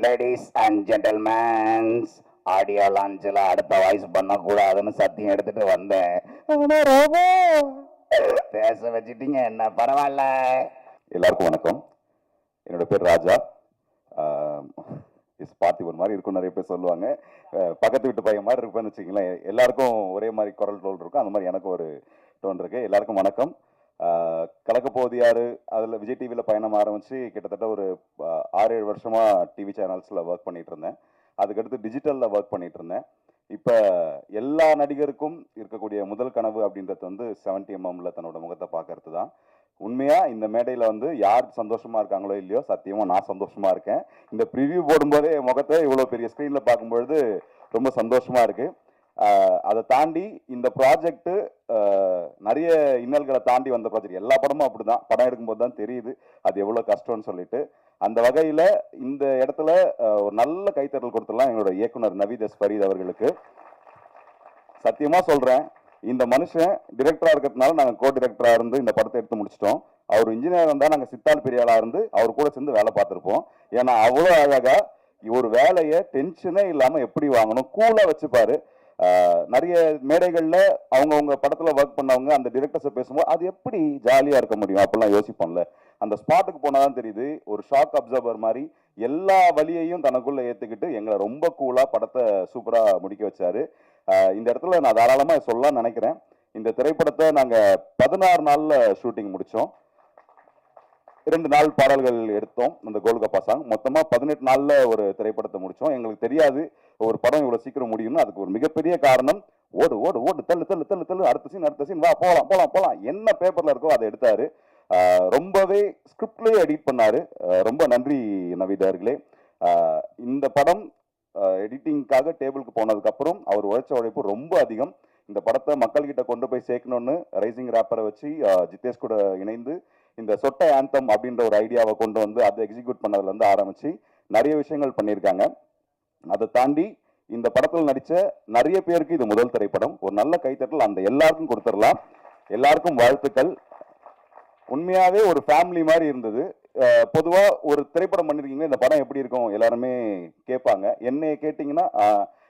Ladies and gentlemen's, audio லான்ச்சில் அடுத்த voice பண்ணக்கூடாதுன்னு சத்தியம் எடுத்துட்டு வந்தேன். பேச வச்சுட்டீங்க, என்ன பரவாயில்ல. எல்லாருக்கும் வணக்கம். என்னோட பேர் ராஜா. பார்த்திபன் மாதிரி இருக்கும் நிறைய பேர் சொல்லுவாங்க. பக்கத்து வீட்டு பையன் மாதிரி இருப்பேன்னு வச்சுங்களேன். எல்லாருக்கும் ஒரே மாதிரி குரல் டோல் இருக்கும், அந்த மாதிரி எனக்கும் ஒரு டோன் இருக்கு. எல்லாருக்கும் வணக்கம். கலக்கப்போவது யாரு, அதில் விஜய் டிவியில் பயணம் ஆரம்பித்து கிட்டத்தட்ட ஒரு 6-7 வருஷமாக டிவி சேனல்ஸில் ஒர்க் பண்ணிட்டு இருந்தேன். அதுக்கடுத்து டிஜிட்டலில் ஒர்க் பண்ணிட்டு இருந்தேன். இப்போ எல்லா நடிகருக்கும் இருக்கக்கூடிய முதல் கனவு அப்படின்றது வந்து 70mm தன்னோட முகத்தை பார்க்கறது தான். உண்மையாக இந்த மேடையில் வந்து யார் சந்தோஷமாக இருக்காங்களோ இல்லையோ, சத்தியமாக நான் சந்தோஷமாக இருக்கேன். இந்த ப்ரிவியூ போடும்போதே என் முகத்தை இவ்வளோ பெரிய ஸ்க்ரீனில் பார்க்கும்பொழுது ரொம்ப சந்தோஷமாக இருக்குது. அதை தாண்டி இந்த ப்ராஜெக்ட்டு நிறைய இன்னல்களை தாண்டி வந்த ப்ராஜெக்ட். எல்லா படமும் அப்படி தான், படம் எடுக்கும்போது தான் தெரியுது அது எவ்வளோ கஷ்டம்னு சொல்லிட்டு. அந்த வகையில் இந்த இடத்துல ஒரு நல்ல கைத்தட்டல் கொடுத்துடலாம் எங்களோட இயக்குனர் நவீத் எஸ் ஃபரீத் அவர்களுக்கு. சத்தியமாக சொல்கிறேன், இந்த மனுஷன் டிரெக்டராக இருக்கிறதுனால நாங்கள் கோ டிரெக்டராக இருந்து இந்த படத்தை எடுத்து முடிச்சிட்டோம். அவர் இன்ஜினியர் இருந்தால் நாங்கள் சித்தால் பெரியாளாக இருந்து அவர் கூட சேர்ந்து வேலை பார்த்துருப்போம். ஏன்னா அவ்வளோ அழகாக ஒரு வேலையை டென்ஷனே இல்லாமல் எப்படி வாங்கணும் கூலாக வச்சுப்பாரு. நிறைய மேடைகளில் அவங்கவுங்க படத்தில் ஒர்க் பண்ணவங்க அந்த டிரெக்டர்ஸை பேசும்போது அது எப்படி ஜாலியாக இருக்க முடியும் அப்படிலாம் யோசிப்போம்ல. அந்த ஸ்பாட்டுக்கு போனால் தான் தெரியுது, ஒரு ஷாக் அப்சர்வர் மாதிரி எல்லா வழியையும் தனக்குள்ளே ஏற்றுக்கிட்டு எங்களை ரொம்ப கூலாக படத்தை சூப்பராக முடிக்க வச்சாரு. இந்த இடத்துல நான் தாராளமாக சொல்லலாம்னு நினைக்கிறேன். இந்த திரைப்படத்தை நாங்கள் 16 நாளில் ஷூட்டிங் முடித்தோம். 2 நாள் பாடல்கள் எடுத்தோம், அந்த கோல்கப்பா சாங். மொத்தமாக 18 நாளில் ஒரு திரைப்படத்தை முடித்தோம். எங்களுக்கு தெரியாது ஒரு படம் இவ்வளோ சீக்கிரம் முடியும்னு. அதுக்கு ஒரு மிகப்பெரிய காரணம், ஓடு ஓடு ஓடு தள்ளு தள்ளு தள்ளு தள்ளு, அடுத்த சீன் வா, போகலாம் போகலாம் போகலாம், என்ன பேப்பரில் இருக்கோ அதை எடுத்தார். ரொம்பவே ஸ்கிரிப்ட்லேயே எடிட் பண்ணார். ரொம்ப நன்றி நவீத் அவர்களே. இந்த படம் எடிட்டிங்காக டேபிளுக்கு போனதுக்கப்புறம் அவர் உழைச்ச உழைப்பு ரொம்ப அதிகம். இந்த படத்தை மக்கள்கிட்ட கொண்டு போய் சேர்க்கணும்னு ரைசிங் ரேப்பரை வச்சு ஜித்தேஷ் கூட இணைந்து இந்த சொட்டை ஆந்தம் அப்படின்ற ஒரு ஐடியாவை கொண்டு வந்து அதை எக்ஸிக்யூட் பண்ணதுலேருந்து ஆரம்பித்து நிறைய விஷயங்கள் பண்ணியிருக்காங்க. அதை தாண்டி இந்த படத்தில் நடித்த நிறைய பேருக்கு இது முதல் திரைப்படம். ஒரு நல்ல கைத்தட்டல் அந்த எல்லாருக்கும் கொடுத்துடலாம். எல்லாருக்கும் வாழ்த்துக்கள். உண்மையாகவே ஒரு ஃபேமிலி மாதிரி இருந்தது. பொதுவாக ஒரு திரைப்படம் பண்ணியிருக்கீங்க, இந்த படம் எப்படி இருக்கும் எல்லாருமே கேட்பாங்க. என்னை கேட்டிங்கன்னா,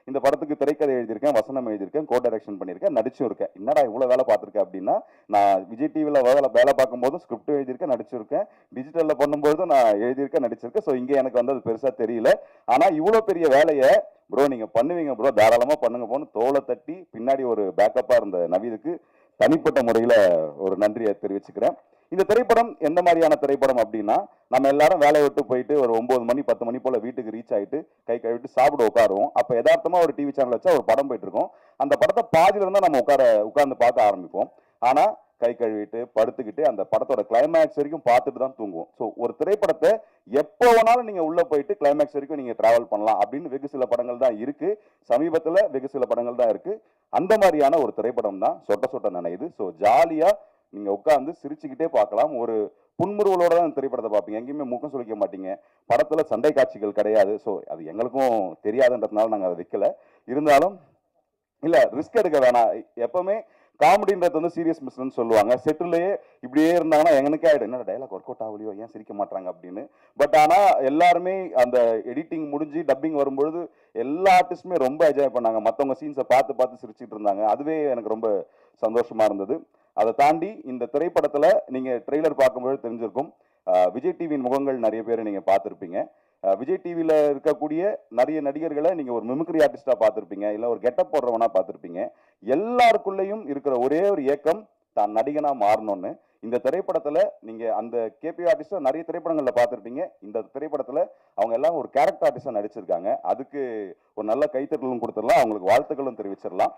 இந்த படத்துக்கு திரைக்கதை எழுதியிருக்கேன், வசனம் எழுதியிருக்கேன், கோ டைரக்ஷன் பண்ணியிருக்கேன், நடிச்சும் இருக்கேன். என்னடா இவ்வளோ வேலை பார்த்துருக்கேன் அப்படின்னா, நான் விஜய் டிவியில் வேலை பார்க்கும்போது ஸ்கிரிப்ட் எழுதியிருக்கேன், நடிச்சிருக்கேன். டிஜிட்டலில் பண்ணும்போது நான் எழுதியிருக்கேன், நடிச்சிருக்கேன். ஸோ இங்கே எனக்கு வந்து அது பெருசாக தெரியல. ஆனால் இவ்வளோ பெரிய வேலையை ப்ரோ நீங்கள் பண்ணுவீங்க ப்ரோ, தாராளமாக பண்ணுங்க போன்னு தோலை தட்டி பின்னாடி ஒரு பேக்கப்பாக இருந்த நவீதுக்கு தனிப்பட்ட முறையில் ஒரு நன்றியை தெரிவிச்சுக்கிறேன். இந்த திரைப்படம் எந்த மாதிரியான திரைப்படம் அப்படின்னா, நம்ம எல்லாரும் வேலையை விட்டு போயிட்டு ஒரு 9 மணி 10 மணி போல் வீட்டுக்கு ரீச் ஆகிட்டு கை கழுவிட்டு சாப்பிட உட்காருவோம். அப்போ யதார்த்தமாக ஒரு டிவி சேனல் வச்சா ஒரு படம் போயிட்டு இருக்கோம். அந்த படத்தை பாதியில் இருந்தால் நம்ம உட்கார்ந்து பார்க்க ஆரம்பிப்போம். ஆனால் கை கழுவிட்டு படுத்துக்கிட்டு அந்த படத்தோட கிளைமேக்ஸ் வரைக்கும் பார்த்துட்டு தான் தூங்குவோம். ஸோ ஒரு திரைப்படத்தை எப்போ வேணாலும் நீங்கள் உள்ளே போயிட்டு கிளைமேக்ஸ் வரைக்கும் நீங்கள் ட்ராவல் பண்ணலாம் அப்படின்னு வெகு சில படங்கள் தான் இருக்குது. சமீபத்தில் வெகு சில படங்கள் தான் இருக்குது. அந்த மாதிரியான ஒரு திரைப்படம் தான் சொட்ட சொட்ட நினைது. ஸோ ஜாலியாக நீங்கள் உட்காந்து சிரிச்சுக்கிட்டே பார்க்கலாம். ஒரு புன்முறுவலோட தான் திரைப்படத்தை பார்ப்பீங்க. எங்கேயுமே முகம் சுளிக்க மாட்டீங்க. படத்தில் சண்டை காட்சிகள் கிடையாது. ஸோ அது எங்களுக்கும் தெரியாதுன்றதுனால நாங்கள் அதை வைக்கல. இருந்தாலும் இல்லை, ரிஸ்க் எடுக்க வேணாம். எப்பவுமே காமெடின்றது வந்து சீரியஸ் மிஸ்ன்னு சொல்லுவாங்க. செட்டிலேயே இப்படியே இருந்தாங்கன்னா எங்களுக்கே ஆகிடும், என்னோட டைலாக் ஒர்க் அவுட் ஆகலையோ, ஏன் சிரிக்க மாட்டாங்க அப்படின்னு. பட் ஆனால் எல்லாருமே அந்த எடிட்டிங் முடிஞ்சு டப்பிங் வரும்பொழுது எல்லா ஆர்டிஸ்ட்டுமே ரொம்ப என்ஜாய் பண்ணாங்க. மற்றவங்க சீன்ஸை பார்த்து பார்த்து சிரிச்சிட்டு இருந்தாங்க. அதுவே எனக்கு ரொம்ப சந்தோஷமாக இருந்தது. அதை தாண்டி இந்த திரைப்படத்தில் நீங்கள் ட்ரெய்லர் பார்க்கும்போது தெரிஞ்சிருக்கும், விஜய் டிவியின் முகங்கள் நிறைய பேர் நீங்கள் பார்த்துருப்பீங்க. விஜய் டிவியில் இருக்கக்கூடிய நிறைய நடிகர்களை நீங்கள் ஒரு மிமிக்ரி ஆர்டிஸ்டாக பார்த்துருப்பீங்க, இல்லை ஒரு கெட்டப் போடுறவனா பார்த்துருப்பீங்க. எல்லாருக்குள்ளேயும் இருக்கிற ஒரே ஒரு ஏக்கம் தான் நடிகனாக மாறணும்னு. இந்த திரைப்படத்தில் நீங்கள் அந்த கேபி ஆர்டிஸ்டாக நிறைய திரைப்படங்களில் பார்த்துருப்பீங்க. இந்த திரைப்படத்தில் அவங்க எல்லாம் ஒரு கேரக்டர் ஆர்டிஸ்டாக நடிச்சிருக்காங்க. அதுக்கு ஒரு நல்ல கைத்தட்டலும் கொடுத்துடலாம், அவங்களுக்கு வாழ்த்துக்களும் தெரிவிச்சிடலாம்.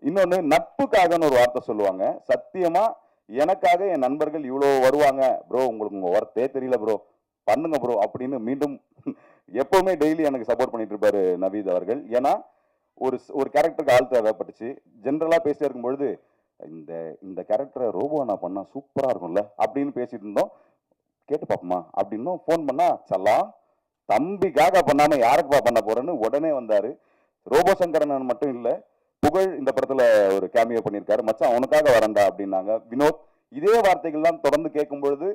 இன்னொன்று, நட்புக்காகன்னு ஒரு வார்த்தை சொல்லுவாங்க. சத்தியமா எனக்காக என் நண்பர்கள் இவ்வளோ வருவாங்க, ப்ரோ உங்களுக்கு உங்கள் ஒர்த்தே தெரியல ப்ரோ, பண்ணுங்க ப்ரோ அப்படின்னு மீண்டும் எப்பவுமே டெய்லி எனக்கு சப்போர்ட் பண்ணிட்டு இருப்பாரு நவீத் அவர்கள். ஏன்னா ஒரு கேரக்டருக்கு ஆள் தேவைப்பட்டுச்சு. ஜென்ரலாக பேசிட்டு இருக்கும்பொழுது இந்த இந்த கேரக்டரை ரோபோ நான் பண்ணா சூப்பராக இருக்கும்ல அப்படின்னு பேசிட்டு இருந்தோம். கேட்டு பார்ப்போமா அப்படின்னும் ஃபோன் பண்ணா, சல்லா தம்பிக்காக பண்ணாமல் யாருக்குப்பா பண்ண போறேன்னு உடனே வந்தார். ரோபோ சங்கரன் மட்டும் இல்லை, புகழ் இந்த படத்துல ஒரு கேமியோ பண்ணியிருக்காரு. மச்சான் உனக்காக வரண்டா அப்படின்னாங்க. வினோத் இதே வார்த்தைகள் தான் தொடர்ந்து கேட்கும் பொழுது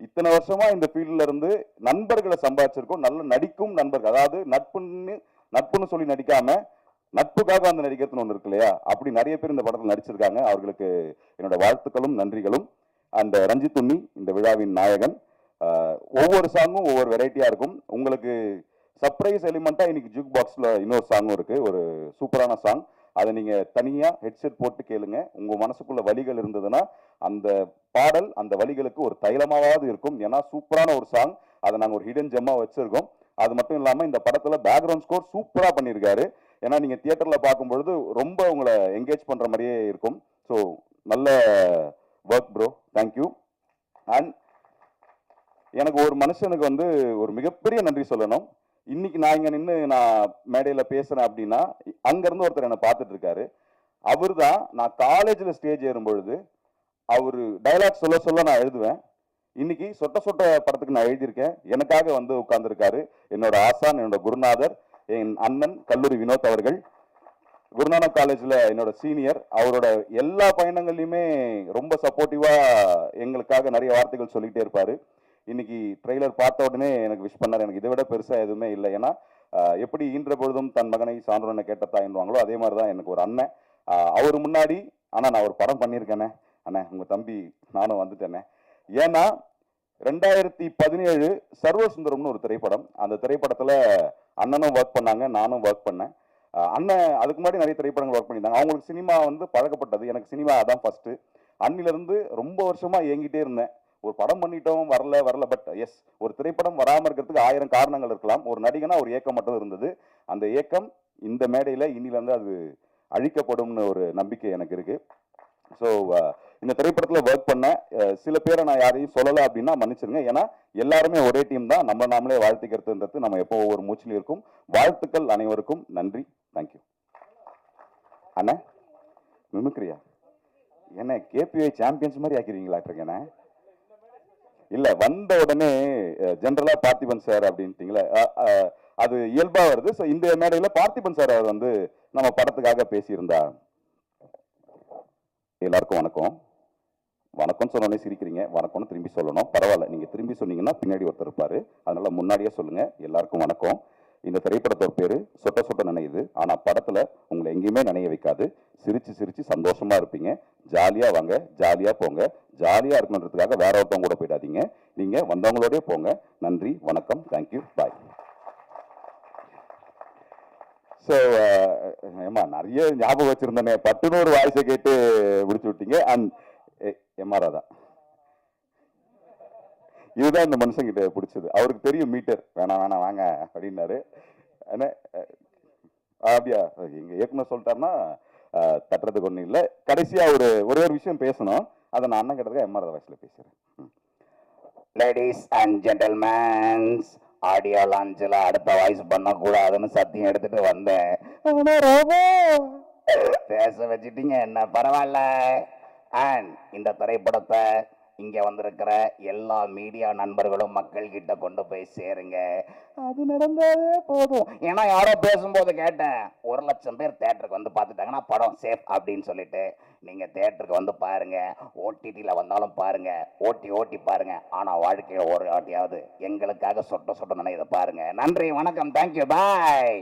இத்தனை வருஷமா இந்த ஃபீல்ட்ல இருந்து நண்பர்களை சம்பாதிச்சிருக்கோம். நல்ல நடிக்கும் நண்பர்கள், அதாவது நட்புன்னு சொல்லி நடிக்காம நட்புக்காக அந்த நடிக்கிறதுன்னு ஒன்று இருக்கு இல்லையா, அப்படி நிறைய பேர் இந்த படத்தில் நடிச்சிருக்காங்க. அவர்களுக்கு என்னோட வாழ்த்துக்களும் நன்றிகளும். அந்த ரஞ்சித் உன்னி இந்த விழாவின் நாயகன். ஒவ்வொரு சாங்கும் ஒவ்வொரு வெரைட்டியா இருக்கும். உங்களுக்கு சர்ப்ரைஸ் எலிமெண்டா இன்னைக்கு ஜூக் பாக்ஸ்ல இன்னொரு சாங்கும் இருக்கு, ஒரு சூப்பரான சாங். அதை நீங்க தனியா ஹெட்செட் போட்டு கேளுங்க. உங்க மனசுக்குள்ள வலிகள் இருந்ததுன்னா அந்த பாடல் அந்த வலிகளுக்கு ஒரு தைலமாவது இருக்கும். ஏன்னா சூப்பரான ஒரு சாங், அதை நாங்கள் ஒரு ஹிடன் ஜெம்மா வச்சிருக்கோம். அது மட்டும் இல்லாம இந்த படத்துல பேக்ரவுண்ட் ஸ்கோர் சூப்பரா பண்ணியிருக்காரு. ஏன்னா நீங்க தியேட்டர்ல பார்க்கும்பொழுது ரொம்ப உங்களை என்கேஜ் பண்ற மாதிரியே இருக்கும். ஸோ நல்ல ஒர்க் ப்ரோ, தேங்க்யூ. அண்ட் எனக்கு ஒரு மனுஷனுக்கு வந்து ஒரு மிகப்பெரிய நன்றி சொல்லணும். இன்னைக்கு நான் இங்க நின்று நான் மேடையில பேசுறேன் அப்படின்னா அங்கிருந்து ஒருத்தர் என்னை பார்த்துட்டு இருக்காரு. அவர் தான் நான் காலேஜில் ஸ்டேஜ் ஏறும் பொழுது அவர் டைலாக் சொல்ல சொல்ல நான் எழுதுவேன். இன்னைக்கு சொட்ட சொட்ட படத்துக்கு நான் எழுதியிருக்கேன். எனக்காக வந்து உட்கார்ந்துருக்காரு என்னோட ஆசான், என்னோட குருநாதர், என் அண்ணன் கல்லூரி வினோத் அவர்கள். குருநானக் காலேஜில் என்னோட சீனியர். அவரோட எல்லா பயணங்கள்லையுமே ரொம்ப சப்போர்ட்டிவா எங்களுக்காக நிறைய வார்த்தைகள் சொல்லிகிட்டே இருப்பாரு. இன்னைக்கு ட்ரெய்லர் பார்த்த உடனே எனக்கு விஷ் பண்ணார். எனக்கு இதை விட பெருசாக எதுவுமே இல்லை. ஏன்னா எப்படி ஈன்ற பொழுதும் தன் மகனை சான்றோனை கேட்ட தாயின்வாங்களோ அதே மாதிரி தான் எனக்கு ஒரு அண்ணன். அவர் முன்னாடி ஆனால் நான் ஒரு படம் பண்ணியிருக்கேனே அண்ணே, உங்கள் தம்பி நானும் வந்துட்டேனே. ஏன்னா 2017 சர்வசுந்தரம்னு ஒரு திரைப்படம். அந்த திரைப்படத்தில் அண்ணனும் ஒர்க் பண்ணாங்க, நானும் ஒர்க் பண்ணேன். அண்ணன் அதுக்கு முன்னாடி நிறைய திரைப்படங்கள் ஒர்க் பண்ணியிருந்தாங்க. அவங்களுக்கு சினிமா வந்து பழக்கப்பட்டது. எனக்கு சினிமா அதான் ஃபர்ஸ்ட். அன்னிலிருந்து ரொம்ப வருஷமா ஏங்கிட்டே இருந்தேன். ஒரு படம் பண்ணிட்டோம், வரல. பட் எஸ், ஒரு திரைப்படம் வராமல் இருக்கிறதுக்கு 1000 காரணங்கள் இருக்கலாம். ஒரு நடிகனா ஒரு ஏக்கம் மட்டும் இருந்தது. அந்த ஏக்கம் இந்த மேடையில் இன்னிலிருந்து அது அழிக்கப்படும்னு ஒரு நம்பிக்கை எனக்கு இருக்கு. ஸோ இந்த திரைப்படத்தில் ஒர்க் பண்ண சில பேரை நான் யாரையும் சொல்லலை அப்படின்னா மன்னிச்சிருங்க. ஏன்னா எல்லாருமே ஒரே டீம் தான். நம்ம நாமளே வாழ்த்துக்கிறதுன்றது நம்ம எப்போ ஒவ்வொரு மூச்சிலும் இருக்கும். வாழ்த்துக்கள் அனைவருக்கும். நன்றி, தேங்க்யூ. அண்ணா மிமிக்ரியா என்ன கேபிஐ சாம்பியன்ஸ் மாதிரி ஆக்கிடுவீங்களா இருக்கேண்ணே? இல்ல வந்த உடனே ஜெனரலா பார்த்திபன் சார் அப்படின்ட்டீங்களே, அது இயல்பா வருது. ஸோ இந்த மேடையில் பார்த்திபன் சார் அவர் வந்து நம்ம படத்துக்காக பேசியிருந்தா. எல்லாருக்கும் வணக்கம். வணக்கம் சொன்னோடனே சிரிக்கிறீங்க. வணக்கம்னு திரும்பி சொல்லணும். பரவாயில்ல, நீங்க திரும்பி சொன்னீங்கன்னா பின்னாடி ஒருத்தர் இருப்பாரு, அதனால முன்னாடியே சொல்லுங்க. எல்லாருக்கும் வணக்கம். இந்த திரைப்படத்தோட பேரு சொட்ட சொட்ட நினையுது. ஆனா படத்துல உங்களை எங்கேயுமே நினைய வைக்காது. சிரிச்சு சிரிச்சு சந்தோஷமா இருப்பீங்க. ஜாலியா வாங்க, ஜாலியா போங்க. ஜாலியா இருக்கணுன்றதுக்காக வேற ஒருத்தவங்க கூட போயிடாதீங்க. நீங்க வந்தவங்களோடய போங்க. நன்றி, வணக்கம், தேங்க்யூ, பாய். ஸோ ஏமா நிறைய ஞாபகம் வச்சிருந்தேனே, பட்டுன்னு ஒரு வாய்ஸை கேட்டு முடிச்சு விட்டீங்க. அண்ட் எம்ஆர்ஆ இதுதான் இந்த மனுஷங்கிட்ட பிடிச்சது. அவருக்கு தெரியும் மீட்டர், வேணாம் வாங்க அப்படின்னாரு. அப்படியா எங்க இயக்குனர் சொல்லிட்டாருன்னா தட்டுறதுக்கு ஒன்றும் இல்லை. கடைசியா ஒரே ஒரு விஷயம் பேசணும். அதை நான் அண்ணன் கிட்டதுக்கு எம்ஆர்ஆ வாய்ஸ்ல பேசுறேன். லேடிஸ் அண்ட் ஜென்டல்மேன்ஸ், ஆடியோ லான்ச்சில் அடுத்த வாய்ஸ் பண்ணக்கூடாதுன்னு சத்தியம் எடுத்துட்டு வந்தேன். பேச வச்சுட்டீங்க, என்ன பரவாயில்ல. அண்ட் இந்த திரைப்படத்தை இங்க வந்திருக்கிற எல்லா மீடியா நண்பர்களும் மக்கள் கிட்ட கொண்டு போய் சேருங்க. அது நடந்தாலே போதும். ஏன்னா யாரோ பேசும்போது கேட்டேன், 1,00,000 பேர் தேட்டருக்கு வந்து பார்த்துட்டாங்கன்னா படம் சேஃப் அப்படின்னு சொல்லிட்டு. நீங்க தேட்டருக்கு வந்து பாருங்க, ஓடிடியில் வந்தாலும் பாருங்க, ஓட்டி பாருங்க. ஆனா வாழ்க்கையில் ஒரு வாட்டியாவது எங்களுக்காக சொட்ட சொட்ட நினைவு பாருங்க. நன்றி, வணக்கம், தேங்க்யூ, பாய்.